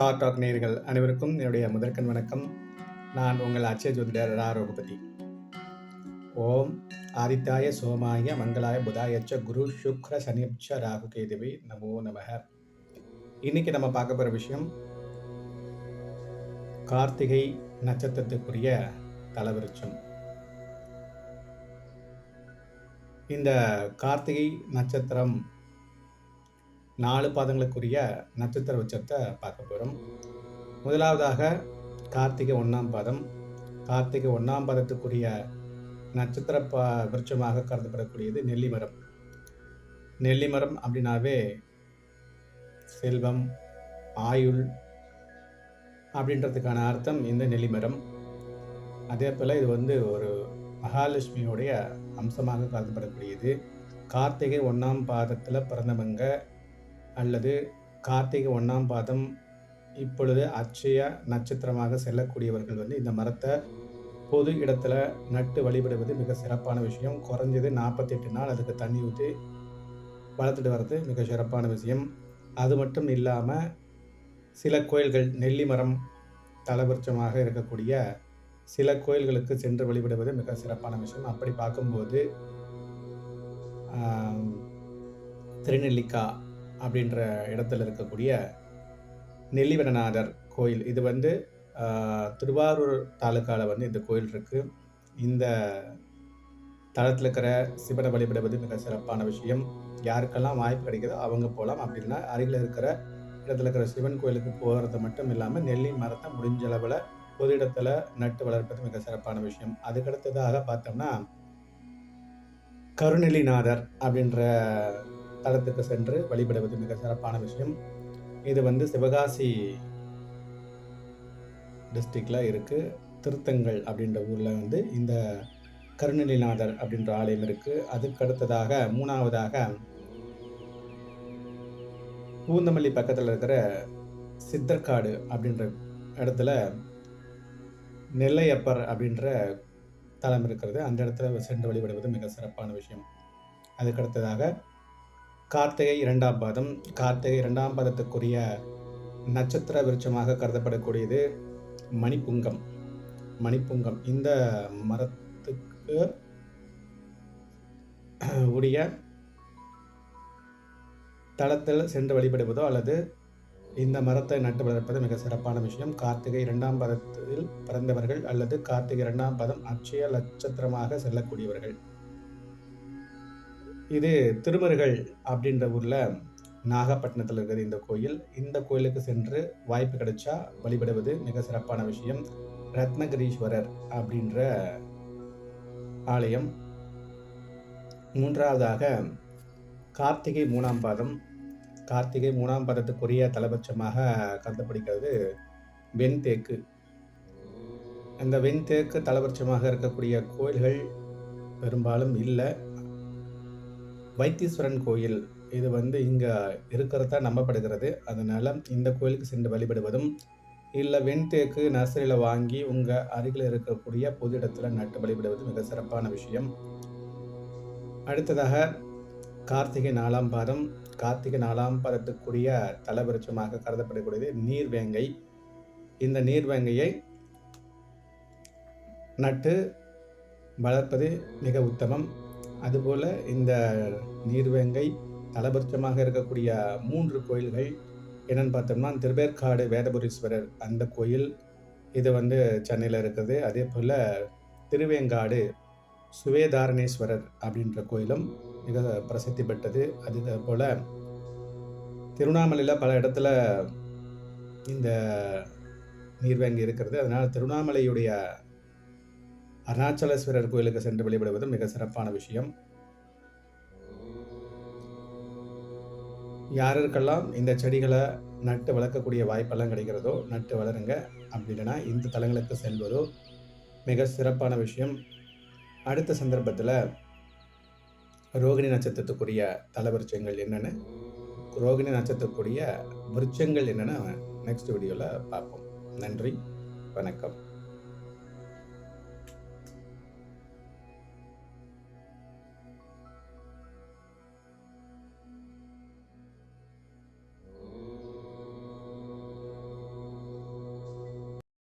Talk நேயர்கள் அனைவருக்கும் என்னுடைய முதற்கண் வணக்கம். நான் உங்கள் அட்சய ஜோதிடர் ரா. ரகுபதி. ஓம் ஆதித்யாய சோமாய மங்களாய புதாயச்ச குரு சுக்ர சனிப்ச ராகு கேதுவே நமோ நமக. இன்னைக்கு நம்ம பார்க்க போகிற விஷயம் கார்த்திகை நட்சத்திரத்துக்குரிய தலவிருட்சம். இந்த கார்த்திகை நட்சத்திரம் 4 பாதங்களுக்குரிய நட்சத்திர விருட்சத்தை பார்க்க போகிறோம். முதலாவதாக கார்த்திகை 1ஆம் பாதம். கார்த்திகை 1ஆம் பாதத்துக்குரிய நட்சத்திர விருட்சமாக கருதப்படக்கூடியது நெல்லிமரம். நெல்லிமரம் அப்படின்னாவே செல்வம், ஆயுள் அப்படின்றதுக்கான அர்த்தம் இந்த நெல்லிமரம். அதே போல் இது ஒரு மகாலட்சுமியோடைய அம்சமாக கருதப்படக்கூடியது. கார்த்திகை 1ஆம் பாதத்தில் பிறந்தவங்க அல்லது கார்த்திகை 1ஆம் பாதம் இப்பொழுது அட்சய நட்சத்திரமாக செல்லக்கூடியவர்கள் இந்த மரத்தை பொது இடத்துல நட்டு வழிபடுவது மிக சிறப்பான விஷயம். குறைஞ்சது 48 நாள் அதுக்கு தண்ணி ஊற்றி வளர்த்துட்டு வர்றது மிக சிறப்பான விஷயம். அது மட்டும் இல்லாமல் சில கோயில்கள் நெல்லி மரம் தலவிருட்சமாக இருக்கக்கூடிய சில கோயில்களுக்கு சென்று வழிபடுவது மிக சிறப்பான விஷயம். அப்படி பார்க்கும்போது திருநெல்லிக்கா அப்படின்ற இடத்துல இருக்கக்கூடிய நெல்லிவனநாதர் கோயில், இது திருவாரூர் தாலுக்காவில் இந்த கோயில் இருக்குது. இந்த தளத்தில் இருக்கிற சிவனை வழிபடுவது மிக சிறப்பான விஷயம். யாருக்கெல்லாம் வாய்ப்பு கிடைக்குதோ அவங்க போகலாம். அப்படின்னா அருகில் இருக்கிற இடத்துல இருக்கிற சிவன் கோயிலுக்கு போகிறது மட்டும் இல்லாமல் நெல்லி மரத்தை முடிஞ்ச அளவில் பொது இடத்துல நட்டு வளர்ப்பது மிக சிறப்பான விஷயம். அதுக்கடுத்ததாக பார்த்தோம்னா கருநெல்லிநாதர் அப்படின்ற தலத்துக்கு சென்று வழிபடுவது மிக சிறப்பான விஷயம். இது சிவகாசி டிஸ்ட்ரிக்டில் இருக்குது. திருத்தங்கள் அப்படின்ற ஊரில் இந்த கருநெல்லிநாதர் அப்படின்ற ஆலயம் இருக்குது. அதுக்கடுத்ததாக 3ஆவதாக பூந்தமல்லி பக்கத்தில் இருக்கிற சித்தர்காடு அப்படின்ற இடத்துல நெல்லையப்பர் அப்படின்ற தலம் இருக்கிறது. அந்த இடத்துல சென்று வழிபடுவது மிக சிறப்பான விஷயம். அதுக்கடுத்ததாக கார்த்திகை 2ஆம் பாதம். கார்த்திகை 2ஆம் பாதத்துக்குரிய நட்சத்திர விருட்சமாக கருதப்படக்கூடியது மணிப்புங்கம். மணிப்புங்கம் இந்த மரத்துக்கு உடைய தளத்தில் சென்று வழிபடுவதோ அல்லது இந்த மரத்தை நட்டு வளர்ப்பது மிக சிறப்பான விஷயம். கார்த்திகை 2ஆம் பாதத்தில் பிறந்தவர்கள் அல்லது கார்த்திகை 2ஆம் பாதம் அட்சய நட்சத்திரமாக செல்லக்கூடியவர்கள். இது திருமருகல் அப்படின்ற ஊரில் நாகப்பட்டினத்தில் இருக்கிறது இந்த கோயில். இந்த கோயிலுக்கு சென்று வாய்ப்பு கிடைச்சா வழிபடுவது மிக சிறப்பான விஷயம். ரத்னகிரீஸ்வரர் அப்படின்ற ஆலயம். 3ஆவதாக கார்த்திகை 3ஆம் பாதம். கார்த்திகை 3ஆம் பாதத்துக்குரிய தலபட்சமாக கருதப்படுகிறது வெண்தேக்கு. அந்த வெண்தேக்கு தலபட்சமாக இருக்கக்கூடிய கோயில்கள் பெரும்பாலும் இல்லை. வைத்தீஸ்வரன் கோயில் இது இங்கே இருக்கிறதா நம்பப்படுகிறது. அதனால் இந்த கோயிலுக்கு சென்று வழிபடுவதும் இல்லை வெண்தேக்கு நர்சரியில் வாங்கி உங்கள் அருகில் இருக்கக்கூடிய பொது இடத்துல நட்டு வழிபடுவது மிக சிறப்பான விஷயம். அடுத்ததாக கார்த்திகை 4ஆம் பாதம். கார்த்திகை 4ஆம் பாதத்துக்குரிய தலவிருட்சமாக கருதப்படக்கூடியது நீர்வேங்கை. இந்த நீர்வேங்கையை நட்டு வளர்ப்பது மிக உத்தமம். அதுபோல் இந்த நீர்வேங்கை தலவிருட்சமாக இருக்கக்கூடிய 3 கோயில்கள் என்னென்னு பார்த்தோம்னா திருவேற்காடு வேதபுரீஸ்வரர் அந்த கோயில் இது சென்னையில் இருக்குது. அதே போல் திருவேங்காடு சுவேதாரணேஸ்வரர் அப்படின்ற கோயிலும் மிக பிரசித்தி பெற்றது. அதே போல் திருவண்ணாமலையில் பல இடத்துல இந்த நீர்வேங்கை இருக்கிறது. அதனால் திருவண்ணாமலையுடைய அருணாச்சலேஸ்வரர் கோயிலுக்கு சென்று வழிபடுவது மிக சிறப்பான விஷயம். யாருக்கெல்லாம் இந்த செடிகளை நட்டு வளர்க்கக்கூடிய வாய்ப்பெல்லாம் கிடைக்கிறதோ நட்டு வளருங்க. அப்படி இல்லைன்னா இந்த தலங்களுக்கு செல்வதோ மிக சிறப்பான விஷயம். அடுத்த சந்தர்ப்பத்தில் ரோகிணி நட்சத்திரத்துக்குரிய தலவிருட்சங்கள் என்னென்னு, ரோகிணி நட்சத்திரத்துக்குரிய விருட்சங்கள் என்னென்னு நெக்ஸ்ட் வீடியோவில் பார்ப்போம். நன்றி, வணக்கம்.